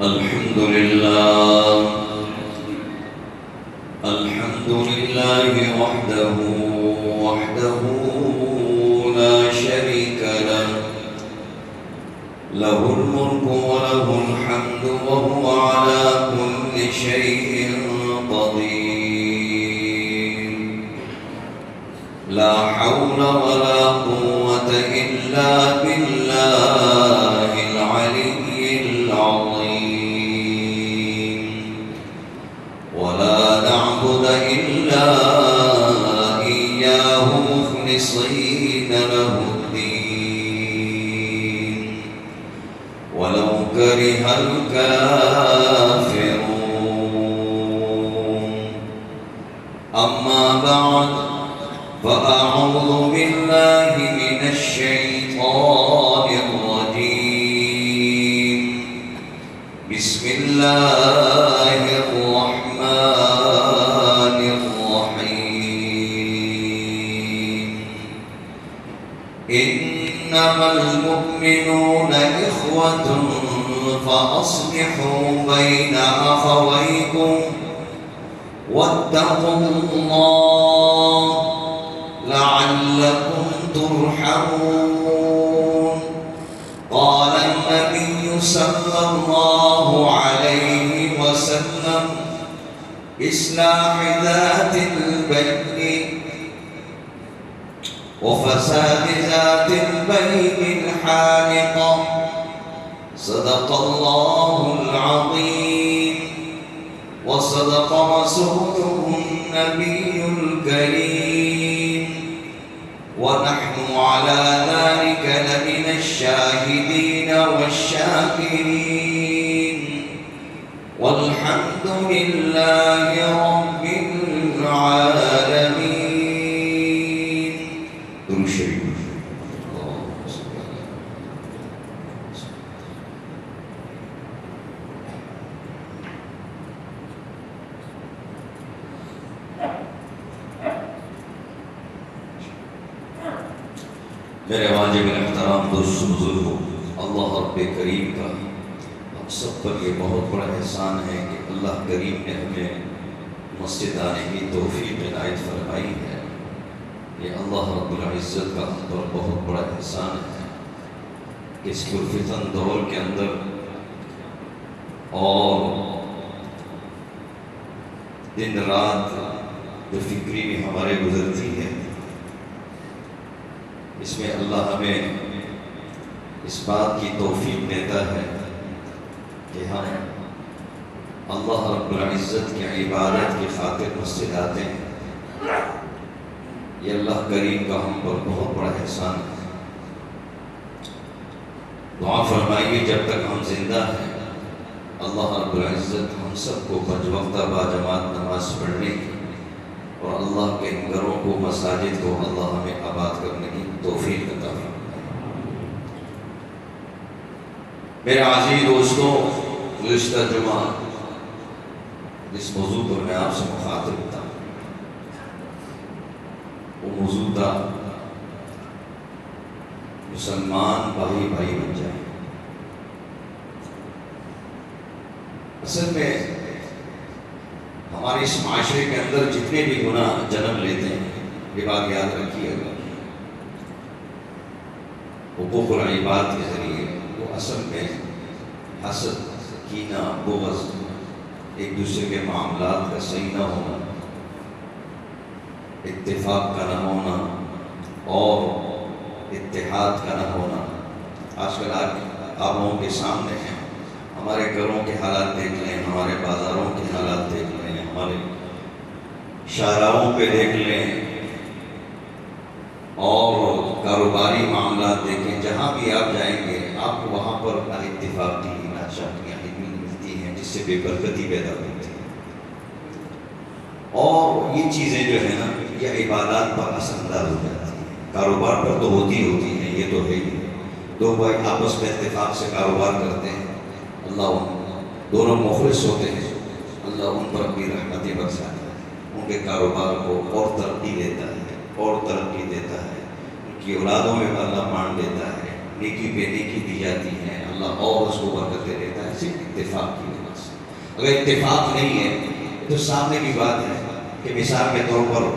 الحمد لله الحمد لله وحده وحده لا شريك له له الملك وله الحمد وهو على كل شيء قدير لا حول ولا قوة إلا بالله العلي العظيم ولا نعبد إلا إياه مخلصين له الدين ولو كره الكافرون أما بعد فأعوذ بالله من الشيطان الرجيم بسم الله الرحمن الرحيم إنما المؤمنون إخوة فأصلحوا بين أخويكم واتقوا الله لعلكم ترحمون قال النبي صلى الله عليه وسلم إصلاح ذات البين وفساد ذات البين الحالقة صدق الله العظيم وصدق رسوله النبي الكريم ونحن على ذلك لمن الشاهدين والشاكرين والحمد لله رب العالمين. درود شریف. میرے واجب احترام دوست بزرگوں، اللہ رب کریم کا ہم سب پر یہ بہت بڑا احسان ہے کہ اللہ کریم نے ہمیں مسجد آنے کی توفیق عنایت فرمائی ہے. یہ اللہ رب العزت کا ہم پر بہت بڑا احسان ہے کہ اس پرفتن دور کے اندر اور دن رات جو فکری بھی ہمارے گزرتی ہے، اس میں اللہ ہمیں اس بات کی توفیق دیتا ہے کہ ہم اللہ رب العزت کی عبادت کی خاطر مسجد آتے ہیں. یہ اللہ کریم کا ہم پر بہت بڑا احسان ہے. دعا فرمائیے جب تک ہم زندہ ہیں اللہ رب العزت ہم سب کو پنج وقتہ باجماعت نماز پڑھنے کی اور اللہ کے گھروں کو، مساجد کو اللہ ہمیں آباد کرنے کی توفیق عطا فرمائے. میرے عزیز دوستوں، گزشتہ جمعہ جس موضوع پر میں آپ سے مخاطب تھا وہ موضوع تھا مسلمان بھائی بھائی بن جائیں. اصل میں ہمارے اس معاشرے کے اندر جتنے بھی گناہ جنم لیتے ہیں، یہ بات یاد رکھیے گا، حقوق العباد کے ذریعے وہ اصل میں حسد، کینہ، بغض، ایک دوسرے کے معاملات کا صحیح نہ ہونا، اتفاق کا نہ ہونا اور اتحاد کا نہ ہونا. آج کل آپ لوگوں کے سامنے ہیں، ہمارے گھروں کے حالات دیکھ لیں، ہمارے بازاروں کے حالات دیکھ لیں، ہمارے شاہراہوں پہ دیکھ لیں اور کاروباری معاملات دیکھیں. جہاں بھی آپ جائیں گے آپ کو وہاں پر نہ اتفاقی، نہ چاہیاں ملتی ہیں جس سے بے برکتی پیدا ہوتی ہے. اور یہ چیزیں جو ہے نا یہ عبادات پر اثر انداز ہو جاتی ہیں. کاروبار پر تو ہوتی ہیں، یہ تو ہے ہی. دو بھائی آپس میں اتفاق سے کاروبار کرتے ہیں، اللہ دونوں مخلص ہوتے ہیں، اللہ ان پر اپنی رحمتیں برساتا ہے، ان کے کاروبار کو اور ترقی دیتا ہے اور ترقی دیتا ہے. ان کی اولادوں میں اللہ مان دیتا ہے، نیکی پہ نیکی دی جاتی ہے، اللہ اور اس کو برکتیں دیتا ہے. صرف اتفاق کی وجہ سے. اگر اتفاق نہیں ہے تو سامنے کی بات ہے کہ مثال کے طور پر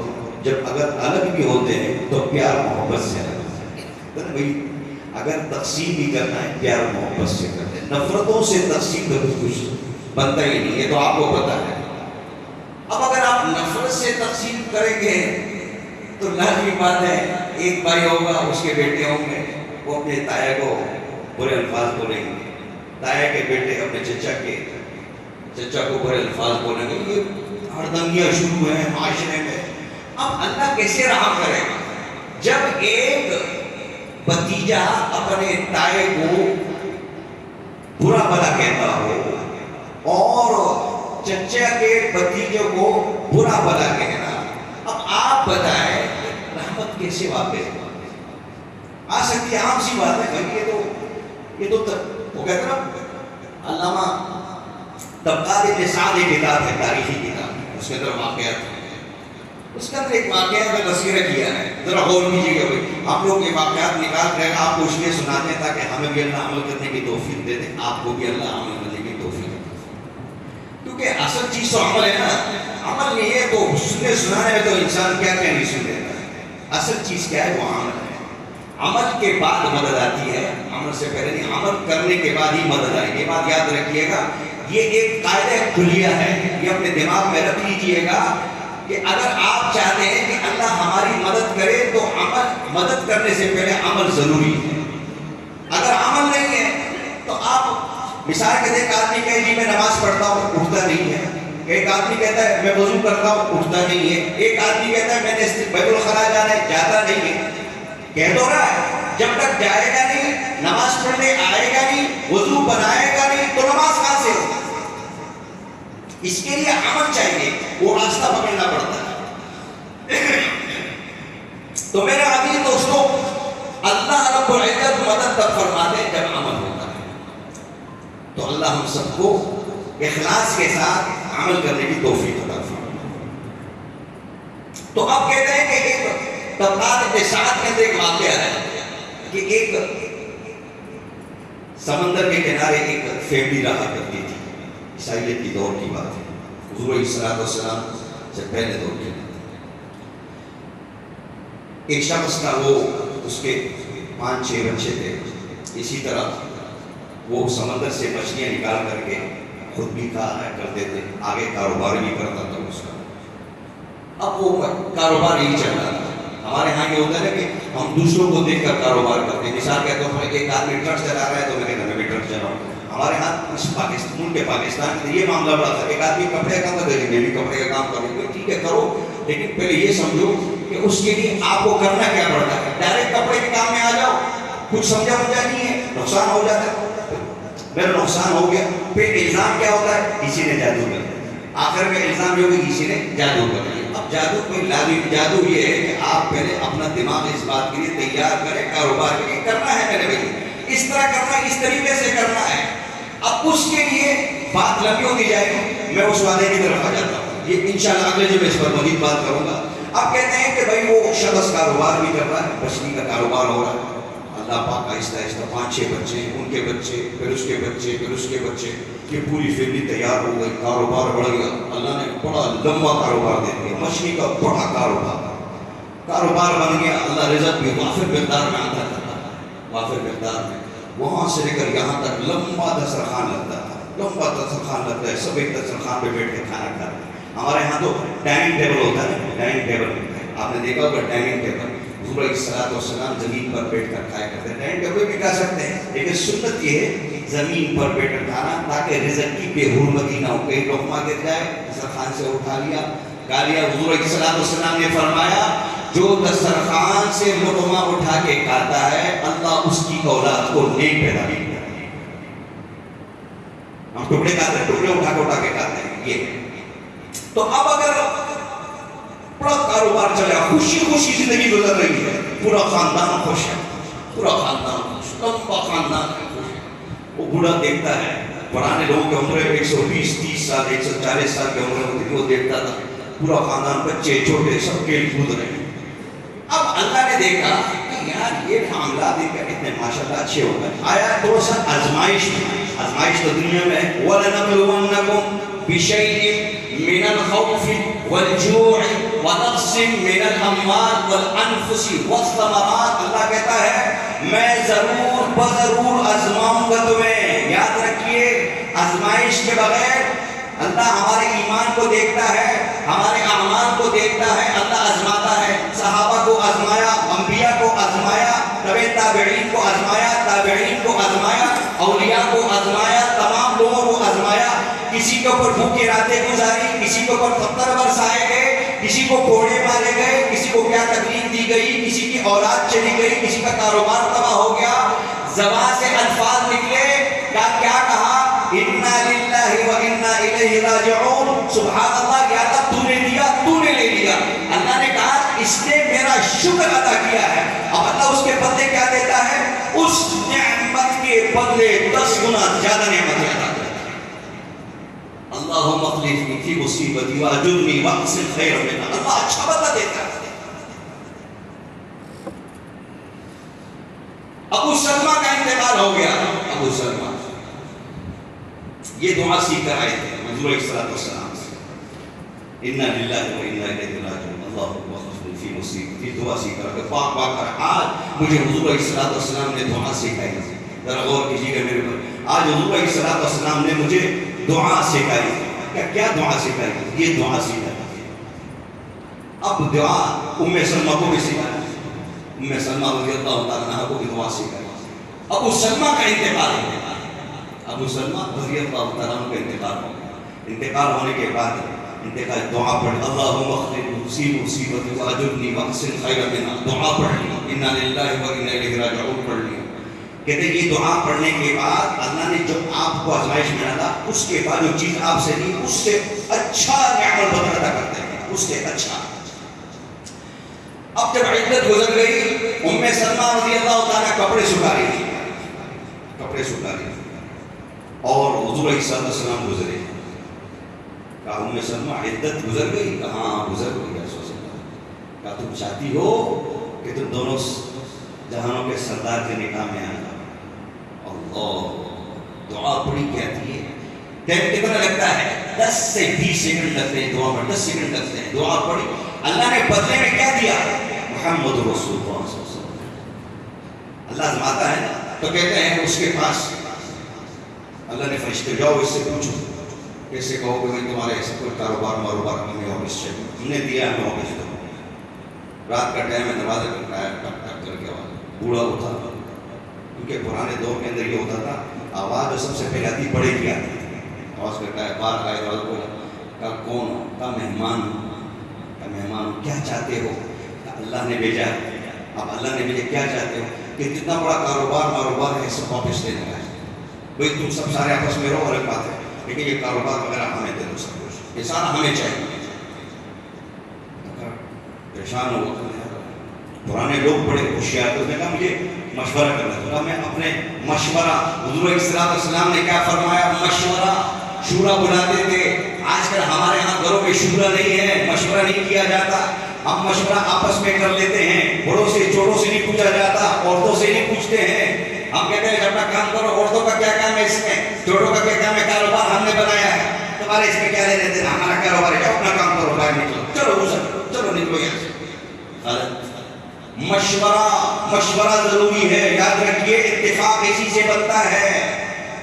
جب اگر الگ بھی ہوتے ہیں تو پیار محبت سے الگ ہوتا ہے بھائی. اگر تقسیم بھی کرنا ہے پیار محبت سے کرتے ہیں. نفرتوں سے تقسیم تو کچھ بنتا ہی نہیں، یہ تو آپ کو پتا ہے. اب اگر آپ نفرت سے تقسیم کریں گے تو لازمی بات ہے ایک بھائی ہوگا، اس کے بیٹے ہوں گے، وہ اپنے تایا کو برے الفاظ بولیں گے، تایا کے بیٹے اپنے چچا کو برے الفاظ بولیں گے. یہ ہردنگیاں شروع ہیں معاشرے میں. اب اللہ کیسے رحم کرے گا جب ایک بھتیجا اپنے تائے کو برا بھلا کہتا ہو اور چچا کے بھتیجے کو برا بھلا کہنا. اب آپ بتائیں رحمت کیسے واقع آ سکتی ہے؟ عام سی بات ہے بھائی. یہ تو وہ کہتے ہیں نا علامہ طبقات ابن سعد ایک کتاب ہے، تاریخی کتاب، اس کے اندر واقعات ہیں. اس کے اندر ایک واقعہ میں تذکرہ کیا ہے، ذرا غور کیجیے گا بھائی. ہم لوگ یہ واقعات نکال کر آپ کو اس لیے سناتے ہیں تاکہ ہمیں بھی اللہ عمل کرنے کی توفیق دے دے، آپ کو بھی اللہ عمل کرنے کی توفیق دے. کیونکہ اصل چیز تو عمل ہے نا. عمل نہیں ہے تو سنانے میں تو انسان کیا نہیں سن لیتا ہے. اصل چیز کیا ہے؟ وہ عمل ہے. عمل کے بعد مدد آتی ہے، عمل سے پہلے نہیں. عمل کرنے کے بعد ہی مدد آئے گی. یہ بات یاد رکھیے گا، یہ ایک قاعدہ کلیہ ہے، یہ اپنے دماغ میں رکھ لیجیے گا کہ اگر آپ چاہتے ہیں کہ اللہ ہماری مدد کرے تو مدد کرنے سے پہلے عمل ضروری ہے. اگر عمل نہیں ہے تو آپ مثال کے ایک آدمی کہے جی میں نماز پڑھتا ہوں، اٹھتا نہیں ہے. ایک آدمی کہتا ہے میں وضو کرتا ہوں، اٹھتا نہیں ہے. ایک آدمی کہتا ہے میں نے بیت الخلاء جانا ہے، جاتا نہیں ہے. کہہ تو رہا ہے جب تک جائے گا نہیں، نماز پڑھنے آئے گا نہیں، وضو بنائے گا نہیں تو نماز کہاں سے ہوگی؟ اس کے لیے عمل چاہیے، وہ راستہ پکڑنا پڑتا ہے. تو میرے عزیز دوستو، اللہ رب العزت مدد تب فرماتے ہیں جب عمل ہوتا ہے. تو اللہ ہم سب کو اخلاص کے ساتھ عمل کرنے کی توفیق عطا فرمائے. تو اب کہتے ہیں کہ ایک طبقات ابن سعد کے اندر ایک واقعہ ہے کہ ایک سمندر کے کنارے ایک فیملی رہا کرتی تھی. عیسائیت کی دور کی بات ہے، حضور علیہ الصلوۃ والسلام سے پہلے دور کی. ایک شخص تھا، وہ اس کے 5-6 بچے تھے. اسی طرح وہ سمندر سے مچھلیاں نکال کر کے خود بھی کرتے تھے، آگے کاروبار بھی کرتا تھا اس کا. اب وہ کاروبار یہی چل رہا تھا. ہمارے ہاں یہ ہوتا ہے نا کہ ہم دوسروں کو دیکھ کر کاروبار کرتے ہیں. مثال کے طور پر ایک آدمی ٹرک چلا رہا ہے تو میں کہتا ہوں میں بھی ٹرک چلاؤں. ہمارے ہاں پاکستان میں یہ معاملہ بڑا تھا. ایک آدمی کپڑے کا کام کرے گا، میں بھی کپڑے کا کام کروں گا. ٹھیک ہے کرو، لیکن پہلے یہ سمجھو کہ اس کے لیے آپ کو کرنا کیا پڑتا ہے. ڈائریکٹ کپڑے کے کام میں آ جاؤ، کچھ سمجھا نہیں ہے، نقصان ہو جاتا ہے. میرا نقصان ہو گیا، پھر الزام کیا ہوتا ہے؟ کسی نے جادو کر دیا. آخر میں الزام یہ ہوگا کسی نے جادو کر دیا. اب جادو کوئی لازمی جادو یہ ہے کہ آپ پہلے اپنا دماغ اس بات کے لیے تیار کریں، کاروبار کے لیے کرنا ہے میرے بھائی، اس طرح کرنا ہے، اس طریقے سے کرنا ہے. اب اس کے لیے بات لمبی ہوتی جائے گی، میں اس وعدے کی طرف آ جاتا ہوں. یہ انشاءاللہ اگلے جو میں اس پر مزید بات کروں گا. اب کہتے ہیں کہ بھائی وہ شخص کاروبار بھی کر رہا ہے، مچھلی کا کاروبار ہو رہا ہے. اللہ پاک آہستہ آہستہ 5-6 بچے، ان کے بچے، پھر اس کے بچے، پھر اس کے بچے، یہ پوری فیملی تیار ہو گئی. کاروبار بڑھ گیا. اللہ نے بڑا لمبا کاروبار دے دیا، مچھلی کا بڑا کاروبار بن گیا. اللہ رزق بھی وافر مقدار میں آتا تھا، وافر مقدار میں. وہاں سے لے کر یہاں تک لمبا دسترخوان لگتا تھا، لمبا دسترخوان لگتا ہے. سب ایک دسترخوان پہ بیٹھ کے کھانا کھاتے ہیں. ہمارے یہاں تو ڈائننگ ٹیبل ہوتا ہے، ڈائننگ ٹیبل آپ نے دیکھا ہوگا. ڈائننگ ٹیبل حضور علیہ الصلوۃ والسلام زمین پر بیٹھ کر کھایا کرتے ہیں. ڈائننگ ٹیبل بھی کھا سکتے ہیں، لیکن سنت یہ ہے زمین پر بیٹھ کر کھانا تاکہ رزق کی بے حرمتی نہ ہو. کہیں لقمہ گر جائے، دسترخوان سے اٹھا لیا، کھا لیا. حضور علیہ الصلوۃ والسلام نے فرمایا جو دسترخوان سے لقمہ اٹھا کے کھاتا ہے اللہ اس کی اولاد کو نیک پیدا کرتا ہے. ہم ٹکڑے کھاتے ہیں، ٹکڑے اٹھا کے کھاتے ہیں. یہ تو اب اگر بڑا کاروبار چلا، خوشی زندگی گزر رہی ہے، پورا خاندان خوش ہے، پورا خاندان خوش، لمبا خاندان خوش ہے. وہ بوڑھا دیکھتا ہے، پرانے لوگوں کی عمر 120-30 سال 140 سال کی عمر ہوتی تھی، وہ دیکھتا تھا پورا خاندان، بچے چھوٹے سب کھیل کود رہے ہیں. اب اللہ نے دیکھا کہ یار یہ معاملات اتنے ماشاءاللہ اچھے ہو گئے. آیا تھوڑا سا آزمائش تو دنیا میں ہے. وَلَنَبْلُوَنَّكُمْ بِشَيْءٍ مِّنَ الْخَوْفِ وَالْجُوعِ وَنَقْصٍ مِّنَ الْأَمْوَالِ وَالْأَنفُسِ وَالثَّمَرَاتِ. اللہ کہتا ہے میں ضرور بضرور آزماؤں گا تمہیں. یاد رکھیے آزمائش کے بغیر اللہ ہمارے ایمان کو دیکھتا ہے, ہمارے اعمال کو دیکھتا ہے, اللہ آزماتا ہے. صحابہ کو آزمایا, انبیاء کو آزمایا, تابعین کو آزمایا, تابعین کو آزمایا, اولیاء کو آزمایا, تمام لوگوں کو آزمایا. کسی کے اوپر بھوکے راتیں گزاری, کسی کے اوپر پتھر برسائے گئے, کسی کو کوڑے مارے گئے, کسی کو کیا تکلیف دی گئی, کسی کی اولاد چلی گئی, کسی کا کاروبار تباہ ہو گیا. زبان سے الفاظ نکلے, کیا کہا؟ اِنَّا لِلَّهِ وَإِنَّا إِلَيْهِ رَاجِعُونَ. سبحان اللہ, کیا تھا تو نے دیا, تو نے لے لیا. اللہ نے کہا اس نے میرا شکر ادا کیا ہے. اب اللہ اس کے بدلے کیا دیتا ہے؟ اس نعمت کے بدلے 10 گنا زیادہ نعمتیں عطا کرتا ہے. اللہم اخلفنی فی مصیبتی واجرنی واقسم خیرا منہا. اللہ اچھا بدلہ دیتا ہے. ابو سلمہ کا انتقال ہو گیا. ابو سلمہ یہ دعا سیکھ کر آئے تھے حضور علیہ السلام سے, اِنَّا لِلَّهِ وَإِنَّا إِلَيْهِ رَاجِعُونَ. اللہم اخلفنی فی مصیبتی. دعا سیکھ کر آئے پاک کر. آج مجھے حضور علیہ السلام نے دعا سکھائی. ذرا غور کیجیے گا میرے پر. آج حضور علیہ السلام نے مجھے دعا سکھائی. کیا دعا سکھائی؟ یہ دعا سکھائی. اب دعا سلمہ کو بھی سکھائی. سلمہ رضی اللہ تعالیٰ عنہ کو بھی دعا سکھائی. ابو سلمہ کا انتقال ہے. ابو سلمہ رضی اللہ تعالیٰ عنہ کا انتقال ہو گیا. انتقال ہونے کے بعد انتقال دعا پڑھ, اللہم اخلفنی فی مصیبتی واجرنی واقسم خیرا منہا. دعا پڑھ لی, اِنَّا لِلَّهِ وَإِنَّا إِلَيْهِ رَاجِعُونَ پڑھ لی. کہتے ہیں یہ دعا پڑھنے کے بعد اللہ نے جو آپ کو آزمائش میں ڈالا, اس کے بعد جو چیز آپ سے لی اس سے اچھا نعمت بدل عطا کرتے ہیں, اس سے اچھا. اب جب عدت گزر گئی, سلمہ رضی اللہ تعالیٰ کپڑے سکھا رہی تھی, کپڑے سکھا رہی تھی, اور حضور علیہ السلام گزرے. کہا سلمہ عدت گزر گئی؟ کہا ہاں گزر گئی یا رسول اللہ. کہا تم چاہتی ہو کہ تم دونوں جہانوں کے سردار کے نکاح میں آ جاؤ؟ اللہ, دعا بڑی کہتی ہے. کتنا لگتا ہے؟ 10 سے 20 سیکنڈ لگتے ہیں دعا میں, 10 سیکنڈ لگتے ہیں. دعا پڑی, اللہ نے بدلے میں کیا دیا؟ محمد رسول اللہ صلی اللہ علیہ وسلم. اللہ آزماتا ہے نا, تو کہتے ہیں اس کے پاس اللہ نے فرشتے جاؤ اس سے پوچھو, کیسے کہو کہ میں تمہارے ایسا کوئی کاروبار ہمیں آفس چاہیے, ہم نے دیا ہمیں آفس دو. رات کا ٹائم ہے, دروازہ کھٹکایا, ٹک ٹک کر کے آواز. بوڑھا اٹھا, کیونکہ پرانے دور کے اندر یہ ہوتا تھا آواز جو سب سے پہلے آتی بڑے کی آتی. آواز کرتا ہے, باہر آئے دروازہ کھولا. کہا کون ہو؟ کہا مہمان ہوں. کہا مہمان ہوں, کیا چاہتے ہو؟ کہا اللہ نے بھیجا. اب اللہ نے بھیجا, کیا چاہتے ہو؟ کہ جتنا بڑا کاروبار ہے سب واپس دینے کا ہے. بھائی تم سب سارے آپس میں رہو, الگ بات ہے, لیکن یہ کاروبار وغیرہ ہمیں دے دو, سب کچھ یہ سارا ہمیں چاہیے. پریشان ہو. پرانے لوگ بڑے ہوشیار تھے, کہا مجھے مشورہ کرنا تھا. میں اپنے مشورہ, حضور علیہ السلام نے کیا فرمایا؟ مشورہ شورا بلاتے تھے. آج کل ہمارے یہاں گھروں میں شورا نہیں ہے, مشورہ نہیں کیا جاتا. ہم مشورہ آپس میں کر لیتے ہیں, بڑوں سے چھوٹوں سے نہیں پوچھا جاتا, عورتوں سے نہیں پوچھتے ہیں. ہم کہتے ہیں اپنا کام کرو, عورتوں کا کیا کام ہے اس میں, چھوٹوں کا کیا کام ہے, کاروبار ہم نے بنایا ہے, تمہارے اس میں کیا لے لیتے ہیں, ہمارا کاروبار ہے, اپنا کام کرو, باہر نکلو, چلو نکلو یہاں سے. مشورہ ضروری ہے. یاد رکھیے اتفاق اسی سے بنتا ہے,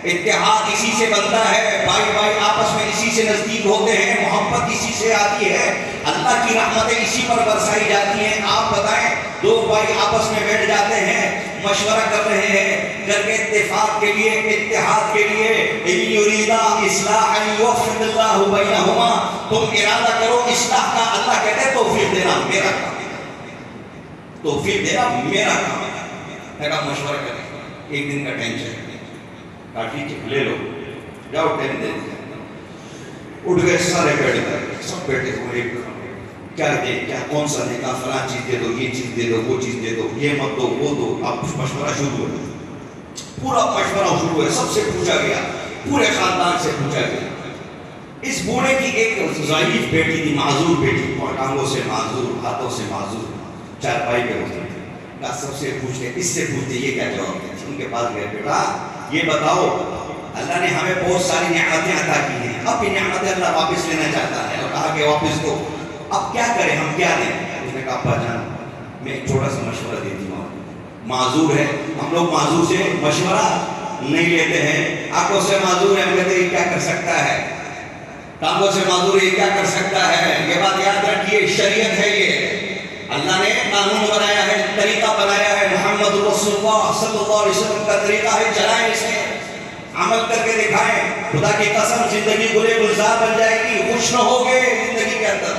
اتحاد اسی سے بنتا ہے, بھائی آپس میں اسی سے نزدیک ہوتے ہیں, محبت اسی سے آتی ہے, اللہ کی رحمتیں اسی پر برسائی جاتی ہیں. آپ بتائیں, 2 بھائی آپس میں بیٹھ جاتے ہیں, مشورہ کر رہے ہیں, گھر کے اتفاق کے لیے, اتحاد کے لیے, ان یریدا اصلاحا یوفق اللہ بینہما, تم ارادہ کرو اصلاح کا, اللہ کہتے ہیں توفیق دینا میرا کام, توفیق دینا میرا کام ہے. کہا مشورہ کریں, ایک دن کا ٹینشن, کہا ٹھیک ہے لے لو, جاؤ ٹین دے. اٹھ گئے سارے بیٹھ گئے, سب بیٹھے ہوئے, کیا دے, کیا کون سا دے, کہا فلاں چیز دے دو, یہ چیز دے دو, وہ چیز دے دو, یہ مت دو, وہ دو. اب مشورہ شروع ہے, پورا مشورہ شروع ہے, سب سے پوچھا گیا, پورے خاندان سے پوچھا گیا. اس بوڑھے کی ایک ضعیف بیٹی تھی, معذور بیٹی, ٹانگوں سے معذور, ہاتھوں سے معذور, 4 بھائی پہ ہوتے تھے. کہا سب سے پوچھتے, اس سے پوچھتے یہ کیا جواب ہے. ان کے پاس گئے, بیٹا یہ بتاؤ اللہ نے ہمیں بہت ساری نعمتیں عطا کی ہیں، اب یہ نعمتیں اللہ واپس لینا چاہتا ہے اور کہا کہ واپس دو، اب کیا کریں ہم، کیا دیں؟ اس نے کہا ابا جان میں ایک چھوٹا سا مشورہ دیتی ہوں، معذور ہے، ہم لوگ معذور سے مشورہ نہیں لیتے ہیں، آنکھوں سے معذور ہے، ہم کہتے ہیں یہ کیا کر سکتا ہے، ٹانگوں سے معذور ہے یہ کیا کر سکتا ہے، یہ بات یاد رکھیے شریعت ہے، یہ اللہ نے قانون بنایا ہے، طریقہ بنایا ہے، محمد رسول اللہ صلی اللہ علیہ وسلم کا طریقہ ہے، چلائیں اسے، عمل کر کے دکھائیں، خدا کی قسم زندگی گلے گلزار بن جائے گی، خوش نہ ہوگے زندگی کے اندر،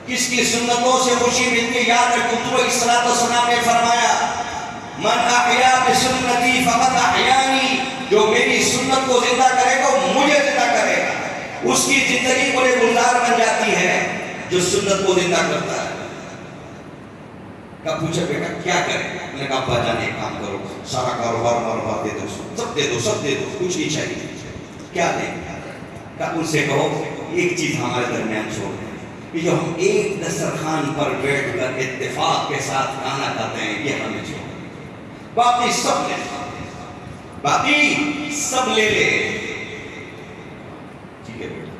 کس کی سنتوں سے خوشی ملتی، یاد رکھو تو علیہ السلام نے فرمایا من احیا بسنتی فقط احیانی، جو میری سنت کو زندہ کرے گا وہ مجھے زندہ کرے گا، اس کی زندگی گلے گلزار بن جاتی ہے جو سنت کو زندہ کرتا ہے۔ کب پوچھا بیٹا کیا کریں؟ میں نے کہا ابا جان ایک کام کرو، سارا کاروبار دے دو، سب دے دو، کچھ نہیں چاہیے، کیا دیں؟ کہا ان سے کہو ایک چیز ہمارے درمیان چھوڑ دیں، کہ جو ہم ایک دسترخوان پر بیٹھ کر اتفاق کے ساتھ کھانا کھاتے ہیں یہ ہمیں چھوڑ دیں، باقی سب لے لے۔ ٹھیک ہے بیٹا،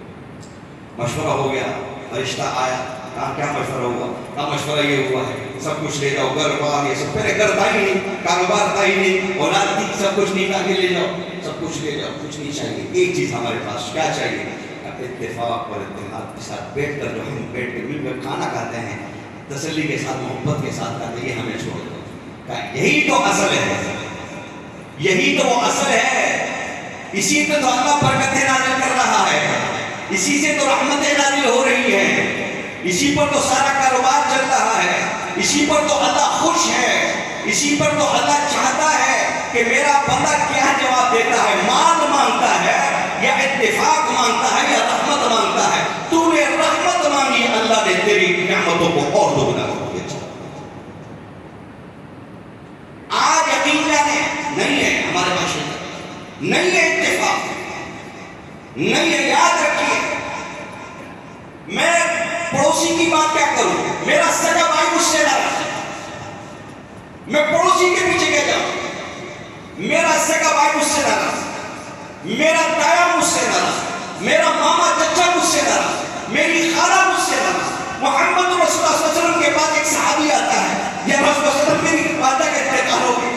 مشورہ ہو گیا، فرشتہ آیا، کہا کیا مشورہ ہوا؟ کہا مشورہ یہ ہوا ہے سب کچھ لے جاؤ، گھر بار یہ سب، پہلے گھر تھا ہی نہیں، کاروبار تھا ہی نہیں، اولاد تھی، سب کچھ نہیں کہا کہ لے جاؤ، سب کچھ لے جاؤ، کچھ نہیں چاہیے، ایک چیز ہمارے پاس، کیا چاہیے؟ اتفاق اور اتحاد کے ساتھ بیٹھ کر جو ہم بیٹھ کے مل کر کھانا کھاتے ہیں، تسلی کے ساتھ محبت کے ساتھ کھاتے ہیں، یہ ہمیں چھوڑ دو۔ کہا یہی تو اصل ہے، یہی تو وہ اصل ہے، اسی پہ تو اللہ برکتیں نازل کر رہا ہے، اسی سے تو رحمتیں نازل ہو رہی ہیں، اسی پر تو سارا کاروبار چل رہا ہے، اسی پر تو اللہ خوش ہے، اسی پر تو اللہ چاہتا ہے کہ میرا بندہ کیا جواب دیتا ہے، مال مانگتا ہے یا اتفاق مانگتا ہے یا رحمت مانگتا ہے؟ تو نے رحمت مانگی، اللہ نے تیری نعمتوں کو اور دگنا کر دیا۔ آج یقین جانے نہیں ہے ہمارے معاشرے میں، نہیں ہے اتفاق، نہیں ہے، یاد رکھیے میں پڑوسی کی بات کیا کروں، میرا سگا بھائی مجھ سے ناراض ہے، میں پڑوسی کے پیچھے کیا جاؤں؟ میرا سگا بھائی مجھ سے ناراض، میرا تایا مجھ سے ناراض، میرا ماما چچا مجھ سے ناراض، میری خالہ مجھ سے ناراض۔ محمد رسول اللہ صلی اللہ علیہ وسلم کے پاس ایک صحابی آتا ہے، یا رسول اللہ صلی اللہ علیہ وسلم میری والدہ کا انتقال ہو گیا،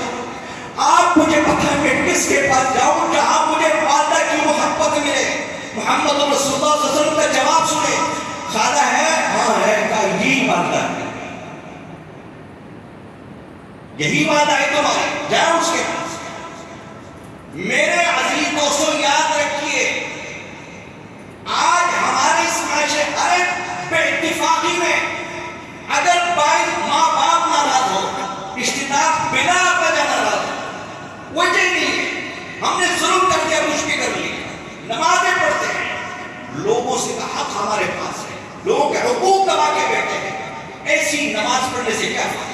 آپ مجھے پتہ ہے میں کس کے پاس جاؤں جہاں مجھے والدہ کی محبت ملے؟ محمد رسول اللہ صلی اللہ علیہ وسلم کا جواب سنے، خالہ ہے؟ ہاں ہے، کہا یہی والدہ ہے، یہی والدہ ہے تمہاری، جاؤ اس کے پاس۔ میرے عزیز دوستو یاد رکھیے، آج ہمارے اس معاشرے بے اتفاقی میں اگر بھائی ماں باپ ناراض ہو، رشتہ دار بلا وجہ ناراض ہو، وجہ نہیں ہے، ہم نے ظلم کر دیا، مشکل کر لی، نمازیں پڑھتے ہیں، لوگوں سے کا حق ہمارے پاس ہے، لوگوں کے حقوق دبا کے بیٹھے ہیں، ایسی نماز پڑھنے سے کیا فائدہ؟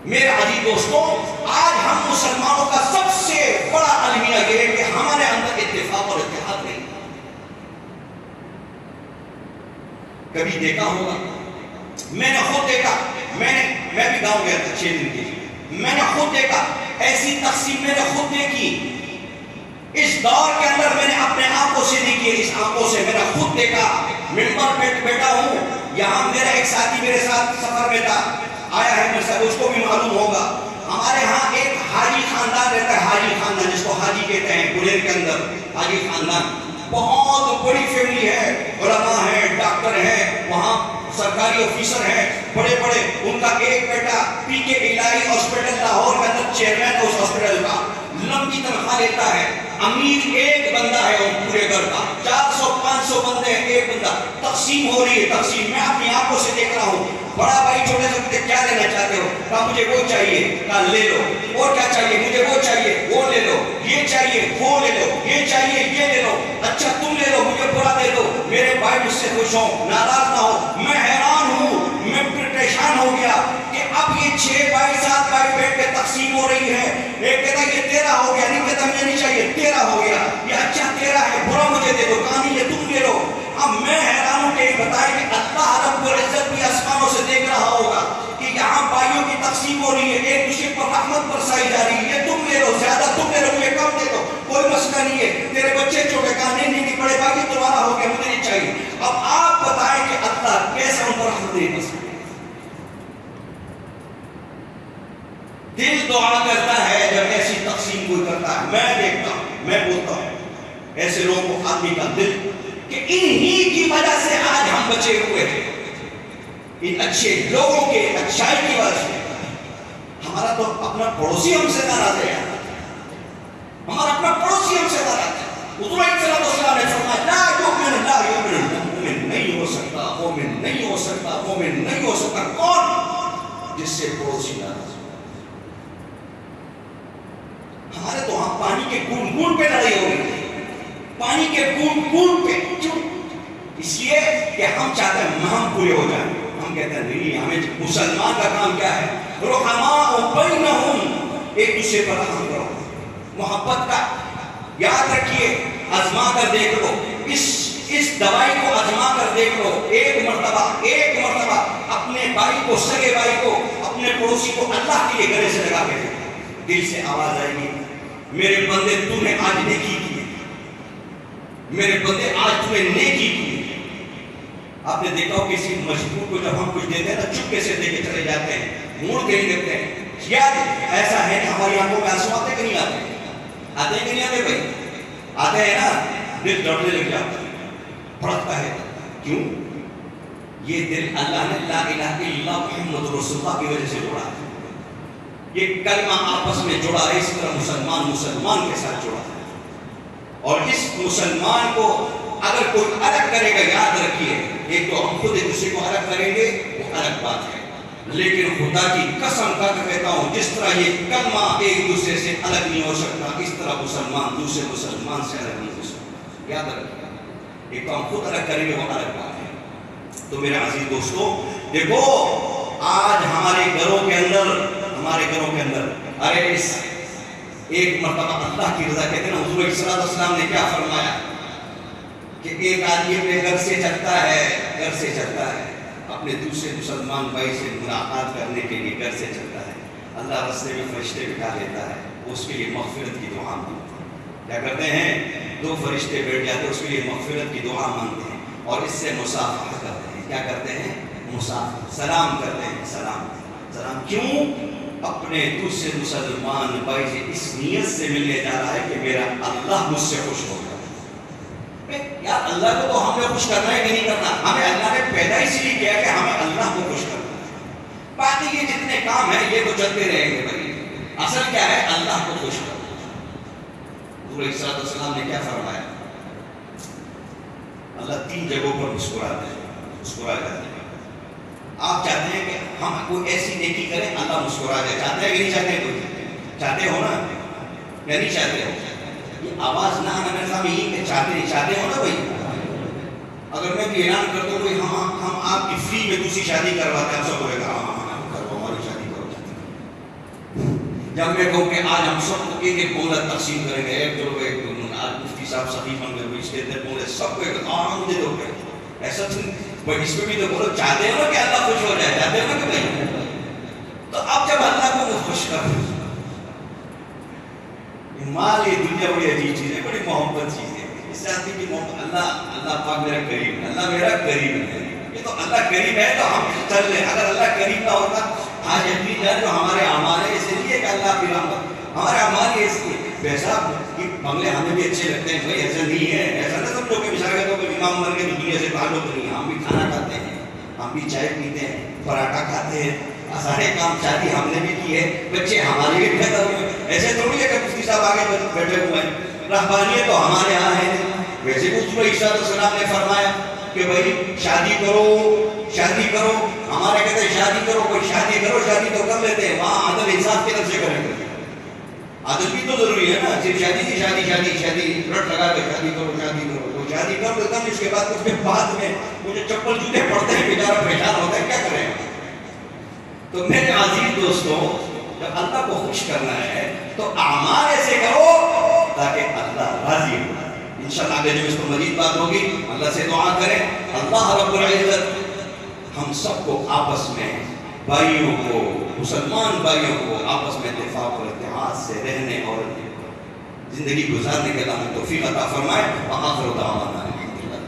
میرے عزیز دوستوں، آج ہم مسلمانوں کا سب سے بڑا المیہ یہ ہے کہ ہمارے اندر اتفاق اور اتحاد نہیں۔ کبھی دیکھا ہوگا، میں نے خود دیکھا، میں بھی گاؤں گیا تھا 6 دن کے لیے، میں نے خود دیکھا ایسی تقسیم میں نے خود دیکھی، اس دور کے اندر میں نے اپنے آنکھوں سے دیکھی، اس آنکھوں سے میں نے خود دیکھا، ممبر پہ بیٹھا ہوں، یہاں میرا ایک ساتھی میرے ساتھ سفر میں تھا، آیا ہے میرے ساتھ، اس کو بھی معلوم ہوگا، ہمارے ہاں ایک حاجی خاندان رہتا ہے، حاجی خاندان جس کو حاجی کہتے ہیں، گلیر کے اندر حاجی خاندان، بہت بڑی فیملی ہے، علماء ہیں، ڈاکٹر ہیں، وہاں سرکاری آفیسر ہیں، بڑے بڑے، ان کا ایک بیٹا پی کے الہی ہاسپٹل لاہور کے اندر چیئرمین ہے اس ہاسپٹل کا، لمبی تنخواہ لیتا ہے، امیر ایک بندہ ہے وہ پورے گھر کا، 400-500 بندے ہیں، ایک بندہ، تقسیم ہو رہی ہے، تقسیم میں اپنی آنکھوں سے دیکھ رہا ہوں، بڑا بھائی چھوٹے سے مجھے کیا لینا چاہتے ہو؟ کہا مجھے وہ چاہیے، کہا لے لو، اور کیا چاہیے؟ مجھے وہ چاہیے، وہ لے لو، یہ چاہیے، وہ لے لو، یہ چاہیے، یہ لے لو، اچھا تم لے لو، مجھے پورا دے دو، میرے بھائی مجھ سے خوش ہوں، ناراض نہ ہو۔ میں حیران ہوں، میں پریشان ہو گیا کہ اب یہ 6 بھائی 7 بھائی بیٹھ کے تقسیم ہو رہی ہے، ایک کہتا ہے یہ تیرا ہو گیا، نہیں کہتا مجھے نہیں چاہیے، تیرا ہو گیا، یہ اچھا تیرا ہے، برا مجھے دے دو، کہا نہیں یہ تم لے لو۔ اب میں حیران ہوں کہ یہ بتائے کہ اللہ رب العزت بھی آسمانوں سے دیکھ رہا ہوگا کہ یہاں بھائیوں کی تقسیم ہو رہی ہے، ایک دوسرے پر رحمت برسائی جا رہی ہے، یہ تم لے لو، زیادہ تم لے لو، یہ کم دے دو۔ کوئی مسئلہ نہیں ہے. تیرے بچے چھوٹے کہا نہیں بڑے بھائی تمہارا ہو گیا مجھے نہیں چاہیے. اب آپ بتائیں کہ اللہ کیسے ان پر رحمت نہیں کر سکتے؟ دل دعا کرتا ہے جب ایسی تقسیم کوئی کرتا ہے. میں دیکھتا ہوں، میں بولتا ہوں ایسے لوگوں کو، آدمی کا دل کہ انہی کی وجہ سے آج ہم بچے ہوئے ہیں، ان اچھے لوگوں کے اچھائی کی وجہ سے. ہمارا تو اپنا پڑوسی ہم سے ناراض ہے، ہمارا اپنا پڑوسی ہم سے ناراض ہے. حضور صلی اللہ علیہ وسلم نے فرمایا لا یؤمن لا یؤمن، مومن نہیں ہو سکتا، مومن نہیں ہو سکتا، مومن نہیں ہو سکتا. کون؟ جس سے پڑوسی ناراض. ہمارے تو ہم پانی کے گون پہ لڑائی ہو رہی ہے، پانی کے گون پہ. کیوں؟ اس لیے کہ ہم چاہتے ہیں ہم پورے ہو جائیں. ہم کہتے ہیں نہیں، ہمیں مسلمان کا کام کیا ہے؟ رحماء بینہم، ایک دوسرے پر رحم کرو، محبت کا. یاد رکھیے، آزما کر دیکھ لو، اس دوائی کو آزما کر دیکھ لو. ایک مرتبہ اپنے بھائی کو، سگے بھائی کو، اپنے پڑوسی کو اللہ کے لیے گلے سے لگا کے دل سے آواز آئے گی، میرے بندے تو نے آج نیکی کی، میرے بندے آج تو نے نیکی کی. آپ نے دیکھا ہو کسی مجبور کو جب ہم کچھ دیتے ہیں نا، چپکے سے دے کے چلے جاتے ہیں، موڑ کے نہیں دیتے ہیں. یاد ایسا ہے کہ ہماری آنکھوں میں آنسو آتے کہ نہیں آتے؟ آتے ہیں کہ نہیں آتے بھائی؟ آتے ہیں نا. دل ڈرنے لگ جاتا ہے، پھڑکتا ہے. کیوں؟ یہ دل اللہ نے لا الہ الا اللہ محمد رسول اللہ کی وجہ سے جوڑا ہے. یہ کلمہ آپس میں جڑا ہے، اس طرح مسلمان کے ساتھ جڑا ہے. اور اس مسلمان کو اگر کوئی الگ کرے گا، یاد رکھیے، ایک تو ہم خود ایک دوسرے کو الگ کریں گے، وہ الگ بات ہے. لیکن خدا کی قسم کھا کر کہتا ہوں، جس طرح یہ کلمہ ایک دوسرے سے الگ نہیں ہو سکتا، اس طرح مسلمان دوسرے مسلمان سے الگ نہیں ہو سکتا. یاد رکھیے، ایک تو ہم خود الگ کریں گے، وہ الگ بات ہے. تو میرے عزیز دوستو، دیکھو آج ہمارے گھروں کے اندر ارے اس ایک مرتبہ اللہ کی رضا کہتے ہیں نا، حضور صلی اللہ علیہ وسلم نے کیا فرمایا کہ ایک آدمی اپنے گھر سے چلتا ہے اپنے دوسرے مسلمان بھائی سے ملاقات کرنے کے لیے گھر سے چلتا ہے. اللہ راستے میں فرشتے بٹھا لیتا ہے، اس کے لیے مغفرت کی دعا مانگتے ہیں. کیا کرتے ہیں؟ 2 فرشتے بیٹھ جاتے ہیں، اس کے لیے مغفرت کی دعا مانگتے ہیں اور اس سے مصافحہ کرتے ہیں. کیا کرتے ہیں؟ مصافحہ، سلام کرتے ہیں. سلام. کیوں؟ اپنے دوسرے مسلمان بھائی سے اس نیت سے ملنے جا رہا ہے کہ میرا اللہ مجھ سے خوش ہوگا. یار اللہ کو تو ہمیں خوش کرنا ہے کہ نہیں کرنا؟ ہمیں اللہ نے پیدا اسی لیے کیا کہ ہمیں اللہ کو خوش کرنا ہے. باقی یہ جتنے کام ہیں یہ تو چلتے رہیں گے بھائی. اصل کیا ہے؟ اللہ کو خوش کرنا. حضور صلی اللہ علیہ وسلم نے کیا فرمایا؟ اللہ 3 جگہوں پر مسکرا جاتے ہیں. آپ چاہتے ہیں کہ ہم کوئی ایسی نیکی کریں اللہ مسکرا جائے؟ چاہتے ہیں کہ نہیں چاہتے؟ کوئی چاہتے ہو نا یا نہیں چاہتے ہو؟ یہ آواز نہ آنا میرے سامنے یہ کہ چاہتے ہو نا بھائی. اگر میں بھی اعلان کر دوں کہ ہم آپ کی فری میں دوسری شادی کرواتے ہیں، آپ سب بولے گا ہاں کرو، ہماری شادی کرو. جب میں کہوں کہ آج ہم سب کو ایک مہلت تقسیم کریں گے، ایک آج مفتی صاحب صحیح بن گئے، اس کے اندر بولے سب کو ہاں مجھے دو گے، ایسا بٹ اس میں بھی تو بولو چاہتے ہو نا کہ اللہ خوش ہو جائے، چاہتے ہو نا کہ بھائی. تو اب جب اللہ کو خوش کر مال، یہ دنیا بڑی عجیب چیز ہے، بڑی محبت چیز ہے. اس سے آتی کہ اللہ پاک میرا کریم ہے، اللہ میرا کریم ہے. یہ تو اللہ کریم ہے تو ہم چل لیں. اگر اللہ کریم نہ ہوتا، آج یقین جائے جو ہمارے اعمال ہے اس لیے کہ اللہ کی رحمت، ہمارے اعمال اس لیے پیسہ بنگلے ہمیں بھی اچھے لگتے ہیں. بھائی ایسا نہیں ہے، ایسا نہ سمجھو کہ مثال کے طور پر امام مر کے دنیا سے تعلق نہیں ہے. ہم بھی کھانا کھاتے ہیں، ہم بھی چائے پیتے ہیں، پراٹھا کھاتے ہیں، سارے کام شادی ہم نے بھی کی ہے، بچے ہمارے بھی پیدا ہوئے. ایسے تھوڑی ہے کہ مفتی صاحب آگے بیٹھے ہوئے ہیں. رہبانیت تو ہمارے یہاں ہے. ویسے حضور علیہ السلام نے فرمایا کہ بھائی شادی کرو. ہمارے کہتے ہیں شادی کرو، کوئی شادی تو کر لیتے ہیں. وہاں عدل انصاف کے طرف سے کریں گے. عدل بھی تو ضروری ہے نا. صرف شادی رٹ لگا کے شادی کرو. کوئی شادی کر لیتا ہے، اس کے بعد اس کے بعد میں مجھے چپل جوتے پڑتے ہیں، بیچارہ پریشان ہوتا ہے، کیا کریں. تو میرے عزیز دوستوں، جب اللہ کو خوش کرنا ہے تو اعمال ایسے کرو تاکہ اللہ راضی ہو. انشاءاللہ آگے جو اس کو مزید بات ہوگی، اللہ سے دعا کریں اللہ رب العزت ہم سب کو آپس میں، بھائیوں کو، مسلمان بھائیوں کو آپس میں اتفاق اور اتحاد سے رہنے اور زندگی گزارنے کے اللہ ہمیں توفیق عطا فرمائے. وآخر دعوانا الحمدللہ.